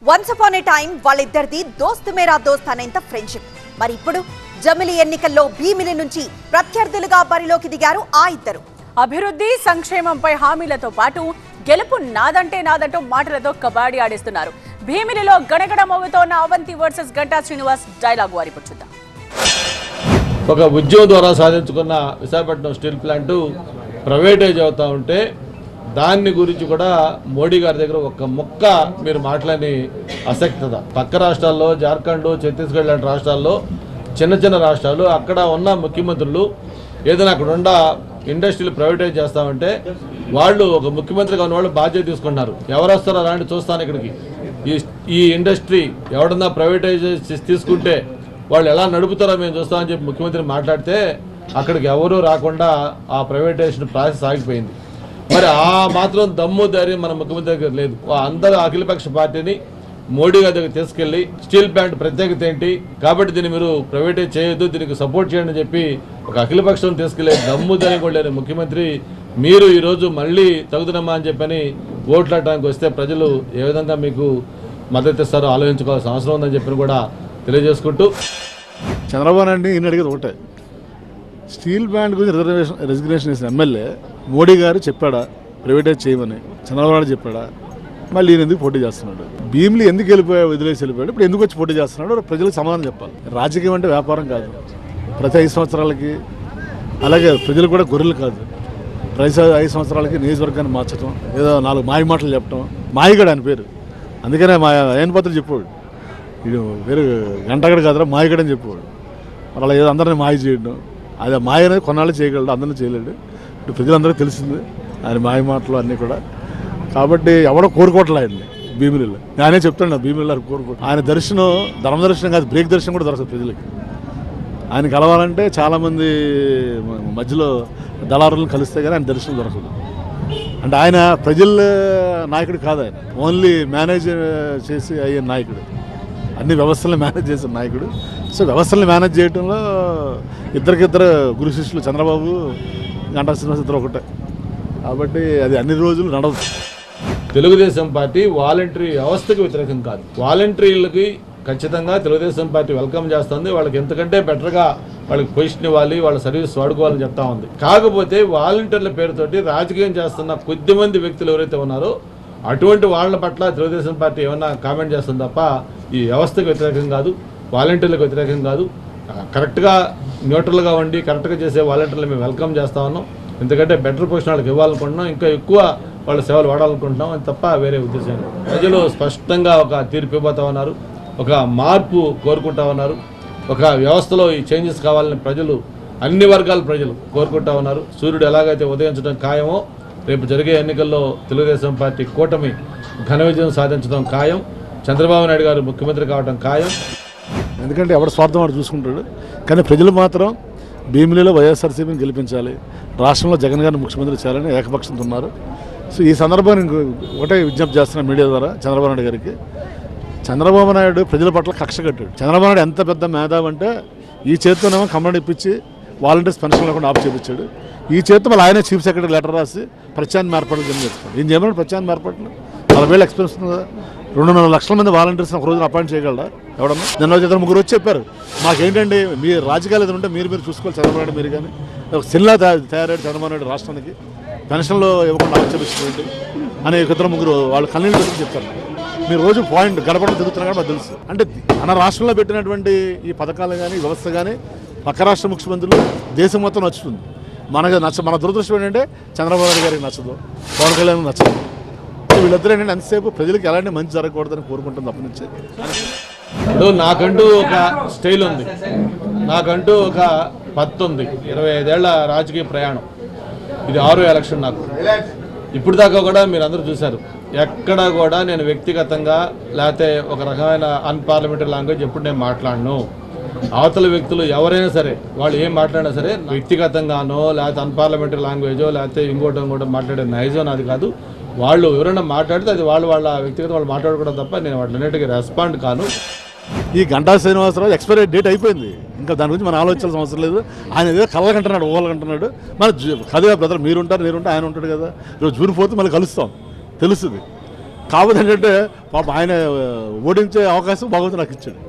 Once upon ఏ time వాళ్ళిద్దరిది దోస్త్ మేరా దోస్త్ అనేంత ఫ్రెండ్షిప్. మరి ఇప్పుడు జమిలి ఎన్నికల్లో భీమిలి నుంచి ప్రత్యర్థులుగా బరిలోకి దిగారు ఆ ఇద్దరు. అభివృద్ధి సంక్షేమంపై హామీలతో పాటు గెలుపు నాదంటే నాదంటూ మాటలతో కబాడీ ఆడిస్తున్నారు. భీమిలిలో గడగడ మోగుతోన్న అవంతి వర్సెస్ గంటా శ్రీనివాస్ డైలాగ్ వారి పుచ్చుద్దాం. ఒక ఉద్యోగం ద్వారా సాధించుకున్న విశాఖపట్నం స్టీల్ ప్లాంట్ ప్రైవేటైజ్ అవుతూ ఉంటే దాన్ని గురించి కూడా మోడీ గారి దగ్గర ఒక ముక్క మీరు మాట్లాడి ఆసక్తిత. పక్క రాష్ట్రాల్లో జార్ఖండ్, ఛత్తీస్గఢ్ లాంటి రాష్ట్రాల్లో చిన్న చిన్న రాష్ట్రాలు అక్కడ ఉన్న ముఖ్యమంత్రులు ఏదైనా అక్కడ ఉన్న ఇండస్ట్రీలు ప్రైవేటైజ్ చేస్తామంటే వాళ్ళు ఒక ముఖ్యమంత్రిగా ఉన్నవాళ్ళు బాధ్యత తీసుకుంటున్నారు. ఎవరు వస్తారో అలాంటి చూస్తాను ఇక్కడికి. ఈ ఇండస్ట్రీ ఎవడన్నా ప్రైవేటైజ్ తీసుకుంటే వాళ్ళు ఎలా నడుపుతారో మేము చూస్తామని చెప్పి ముఖ్యమంత్రి మాట్లాడితే అక్కడికి ఎవరూ రాకుండా ఆ ప్రైవేటైజేషన్ ప్రాసెస్ ఆగిపోయింది. మరి ఆ మాత్రం దమ్ము ధైర్యం మన ముఖ్యమంత్రి దగ్గర లేదు. అందరూ అఖిలపక్ష పార్టీని మోడీ గారి దగ్గర తీసుకెళ్లి స్టీల్ ప్లాంట్ ప్రత్యేకత ఏంటి కాబట్టి దీన్ని మీరు ప్రైవేటైజ్ చేయొద్దు, దీనికి సపోర్ట్ చేయండి అని చెప్పి ఒక అఖిలపక్షం తీసుకెళ్లే దమ్ము ధైర్యం కూడా లేని ముఖ్యమంత్రి మీరు ఈరోజు మళ్ళీ తగుదనమ్మా అని చెప్పని ఓట్లాడటానికి వస్తే ప్రజలు ఏ విధంగా మీకు మద్దతు ఇస్తారో ఆలోచించుకోవాల్సిన అవసరం ఉందని చెప్పి కూడా తెలియజేసుకుంటూ, చంద్రబాబు నాయుడు ఈయన అడిగేది ఒకటే, స్టీల్ ప్లాంట్ గురించి రెసిగ్నేషన్ చేసిన ఎమ్మెల్యే మోడీ గారు చెప్పాడా ప్రైవేటైజ్ చేయమని? చంద్రబాబు నాయుడు చెప్పాడా? మళ్ళీ ఈయన ఎందుకు పోటీ చేస్తున్నాడు? భీమిలి ఎందుకు వదిలేసి వెళ్ళిపోయాడు? ఇప్పుడు ఎందుకు వచ్చి పోటీ చేస్తున్నాడు? ప్రజలకు సమాధానం చెప్పాలి. రాజకీయం అంటే వ్యాపారం కాదు. ప్రతి 5 సంవత్సరాలకి అలాగే ప్రజలు కూడా గొర్రెలు కాదు. ప్రతి 5 సంవత్సరాలకి నియోజకవర్గాన్ని మార్చడం, ఏదో 4 మాయ మాటలు చెప్పడం. మాయగాడు ఆయన పేరు, అందుకనే ఆయన పత్రులు చెప్పేవాడు. వీడు పేరు గంటగడ కాదురా మాయగడ అని చెప్పేవాడు. మరి అలా ఏదో అందరినీ మాయ చేయడం, అది మాయ అనేది కొన్నాళ్ళు చేయగలడు, అందరినీ చేయలేడు. ఇప్పుడు ప్రజలందరికీ తెలిసింది ఆయన మాయ మాటలు అన్నీ కూడా. కాబట్టి ఎవడో కోరుకోవట్లే ఆయన్ని భీమిలిలో. నేనే చెప్తాను భీమిలిలో కోరుకోవట్లేదు. ఆయన దర్శనం ధర్మ దర్శనం కాదు, బ్రేక్ దర్శనం కూడా దొరకదు ప్రజలకి. ఆయన కలవాలంటే చాలామంది మధ్యలో దళారులను కలిస్తే కానీ ఆయన దర్శనం దొరకదు. అంటే ఆయన ప్రజల నాయకుడు కాదు, ఆయన ఓన్లీ మేనేజ్ చేసి అయ్యే నాయకుడు, అన్ని వ్యవస్థలను మేనేజ్ చేసిన నాయకుడు. సో వ్యవస్థలను మేనేజ్ చేయడంలో ఇద్దరికిద్దరు గురు శిష్యులు చంద్రబాబు, గంటా శ్రీనివాస్ ఇద్దరు ఒకటే. కాబట్టి అది అన్ని రోజులు నడవదు. తెలుగుదేశం పార్టీ వాలంటరీ వ్యవస్థకు వ్యతిరేకం కాదు. వాలంటరీలకి ఖచ్చితంగా తెలుగుదేశం పార్టీ వెల్కమ్ చేస్తుంది. వాళ్ళకి ఎంతకంటే బెటర్గా వాళ్ళకి పొజిషన్ ఇవ్వాలి, వాళ్ళ సర్వీస్ వాడుకోవాలని చెప్తా ఉంది. కాకపోతే వాలంటీర్ల పేరుతోటి రాజకీయం చేస్తున్న కొద్దిమంది వ్యక్తులు ఎవరైతే ఉన్నారో అటువంటి వాళ్ళ పట్ల తెలుగుదేశం పార్టీ ఏమన్నా కామెంట్ చేస్తుంది తప్ప ఈ వ్యవస్థకు వ్యతిరేకం కాదు, వాలంటీర్లకు వ్యతిరేకం కాదు. కరెక్ట్గా న్యూట్రల్గా ఉండి కరెక్ట్గా చేసే వాలంటీర్లు మేము వెల్కమ్ చేస్తా ఉన్నాం. ఎందుకంటే బెటర్ పొజిషన్ వాళ్ళకి ఇవ్వాలనుకుంటున్నాం, ఇంకా ఎక్కువ వాళ్ళ సేవలు వాడాలనుకుంటున్నాం అని తప్ప వేరే ఉద్దేశం. ప్రజలు స్పష్టంగా ఒక తీర్పు ఇవ్వబోతా ఉన్నారు, ఒక మార్పు కోరుకుంటా ఉన్నారు. ఒక వ్యవస్థలో ఈ చేంజెస్ కావాలని ప్రజలు, అన్ని వర్గాల ప్రజలు కోరుకుంటా ఉన్నారు. సూర్యుడు ఎలాగైతే ఉదయించడం ఖాయమో రేపు జరిగే ఎన్నికల్లో తెలుగుదేశం పార్టీ కూటమి ఘన విజయం సాధించడం ఖాయం. చంద్రబాబు నాయుడు గారు ముఖ్యమంత్రి కావడం ఖాయం. ఎందుకంటే ఎవడ స్వార్థం వాడు చూసుకుంటాడు. కానీ ప్రజలు మాత్రం భీమిలిలో వైఎస్ఆర్సీపీని గెలిపించాలి, రాష్ట్రంలో జగన్ గారిని ముఖ్యమంత్రి చేయాలని ఏకపక్షంతో ఉన్నారు. సో ఈ సందర్భాన్ని ఒకటే విజ్ఞప్తి చేస్తున్నాను మీడియా ద్వారా చంద్రబాబు నాయుడు గారికి. చంద్రబాబు నాయుడు ప్రజల పట్ల కక్ష కట్టాడు. చంద్రబాబు నాయుడు ఎంత పెద్ద మేధావి అంటే ఈ చేతితోనేమో కంప్లైంట్ ఇప్పించి వాలంటీర్స్ పెన్షన్ లేకుండా ఆఫ్ చేయించాడు. ఈ చేతితో మళ్ళీ ఆయన చీఫ్ సెక్రటరీ లెటర్ రాసి ప్రత్యామ్నాయ ఏర్పాట్లు చెప్తాడు. ఏం చేయమన్నాడు? ప్రత్యామ్నాయ ఏర్పాట్లు 40,000 ఎక్స్పెన్స్ ఉంది కదా. 2.5 లక్షల మంది వాలంటీర్స్ ఒక రోజున అపాయింట్ చేయగలరా ఎవడన్నా? నిన్న ఇద్దరు ముగ్గురు వచ్చి చెప్పారు, మాకేంటండి మీ రాజకీయాలు ఏదైనా ఉంటే మీరు చూసుకోవాలి చంద్రబాబు నాయుడు మీరు. కానీ ఒక సిల్లా తయారయ్యాడు చంద్రబాబు నాయుడు రాష్ట్రానికి, పెన్షన్లో ఇవ్వకుండా ఆలోచించండి అని ఇద్దరు ముగ్గురు వాళ్ళు కన్నీళ్ళు పెట్టి చెప్తారు. మీరు రోజు పాయింట్ గడపడం తిరుగుతున్నా కానీ మాకు తెలుసు. అంటే మన రాష్ట్రంలో పెట్టినటువంటి ఈ పథకాలు కానీ వ్యవస్థ కానీ పక్క రాష్ట్ర ముఖ్యమంత్రులు దేశం మొత్తం నచ్చుతుంది. మనకు మన దురదృష్టం ఏంటంటే చంద్రబాబు నాయుడు గారికి నచ్చదు, పవన్ కళ్యాణ్ నచ్చదు. వీళ్ళిద్దరూ ఏంటంటే ఎంతసేపు ప్రజలకు ఎలాంటి మంచి జరగకూడదని కోరుకుంటుంది అప్పటి నుంచి. ఇప్పుడు నాకంటూ ఒక స్టైల్ ఉంది, నాకంటూ ఒక పత్తు ఉంది. 25 ఏళ్ల రాజకీయ ప్రయాణం, ఇది 6వ ఎలక్షన్ నాకు. ఇప్పుడు దాకా కూడా మీరు అందరూ చూశారు, ఎక్కడ కూడా నేను వ్యక్తిగతంగా లేకపోతే ఒక రకమైన అన్పార్లమెంటరీ లాంగ్వేజ్ ఎప్పుడు నేను మాట్లాడను. అవతల వ్యక్తులు ఎవరైనా సరే వాళ్ళు ఏం మాట్లాడినా సరే వ్యక్తిగతంగానో లేకపోతే అన్పార్లమెంటరీ లాంగ్వేజో లేకపోతే ఇంకోటి మాట్లాడే నైజం అది కాదు. వాళ్ళు ఎవరైనా మాట్లాడితే అది వాళ్ళ వ్యక్తిగత వాళ్ళు మాట్లాడుకోవడం తప్ప నేను వాటిన్నిటికీ రెస్పాండ్ కాను. ఈ గంటా శ్రీనివాసరావు ఎక్స్పైరీ డేట్ అయిపోయింది, ఇంకా దాని గురించి మనం ఆలోచించాల్సిన అవసరం లేదు. ఆయన ఏదో కళ్ళకంటున్నాడు, ఊహలకంటున్నాడు. మన కదే బ్రదర్ మీరుంటారు, నేనుంటే ఆయన ఉంటాడు కదా. ఈరోజు జూన్ 4 మళ్ళీ కలుస్తాం, తెలుస్తుంది. కాకపోతే ఏంటంటే పాప ఆయన ఓడించే అవకాశం భగవంతుడు నాకు ఇచ్చాడు.